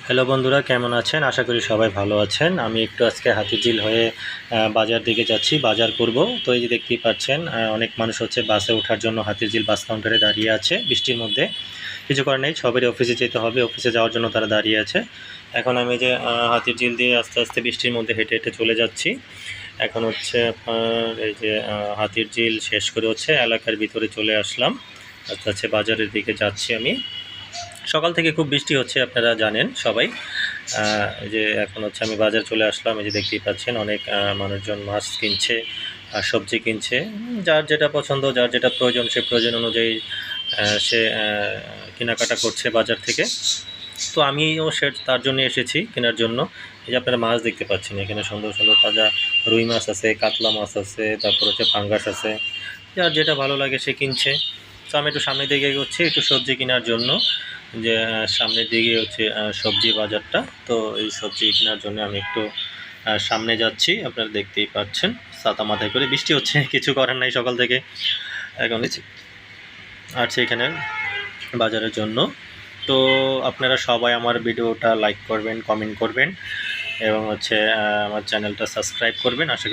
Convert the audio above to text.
Hello বন্ধুরা, কেমন আছেন? আশা করি সবাই ভালো আছেন। আমি একটু আজকে হাতিরঝিল হয়ে বাজার দিকে যাচ্ছি, বাজার করব। তো এই যে দেখতেই পাচ্ছেন, অনেক মানুষ হচ্ছে বাসে ওঠার জন্য হাতিরঝিল বাস কাউন্টারে দাঁড়িয়ে আছে বৃষ্টির মধ্যে। কিছু করার নেই, সবারই অফিসে যেতে হবে, অফিসে যাওয়ার জন্য তারা দাঁড়িয়ে আছে। এখন আমি যে হাতিরঝিল দিয়ে আস্তে আস্তে বৃষ্টির মধ্যে হেঁটে হেঁটে চলে যাচ্ছি। এখন হচ্ছে আপনার এই যে হাতিরঝিল শেষ করে হচ্ছে এলাকার ভিতরে চলে আসলাম। আস্তে আস্তে বাজারের দিকে যাচ্ছি আমি। সকাল থেকে খুব বৃষ্টি হচ্ছে, আপনারা জানেন সবাই। এই যে এখন হচ্ছে আমি বাজার চলে আসলাম। এই যে দেখতেই পাচ্ছেন, অনেক মানুষজন মাছ কিনছে আর সবজি কিনছে। যার যেটা পছন্দ, যার যেটা প্রয়োজন, সে প্রয়োজন অনুযায়ী সে কেনাকাটা করছে বাজার থেকে। তো আমিও সে তার জন্য এসেছি কেনার জন্য। এই যে আপনারা মাছ দেখতে পাচ্ছেন, এখানে সুন্দর সুন্দর তাজা রুই মাছ আছে, কাতলা মাছ আছে, তারপর হচ্ছে পাঙ্গাস আছে। যার যেটা ভালো লাগে সে কিনছে। তো আমি একটু সামনের দিকে এগোচ্ছি একটু সবজি কেনার জন্য, যে সামনের দিকে হচ্ছে সবজি বাজারটা। তো এই সবজি কেনার জন্য আমি একটু সামনে যাচ্ছি। আপনারা দেখতেই পাচ্ছেন, ছাতা মাথায় করে, বৃষ্টি হচ্ছে, কিছু করার নাই সকাল থেকে। এখন আসছে এখানে বাজারের জন্য। তো আপনারা সবাই আমার ভিডিওটা লাইক করবেন, কমেন্ট করবেন এবং হচ্ছে আমার চ্যানেলটা সাবস্ক্রাইব করবেন। আশা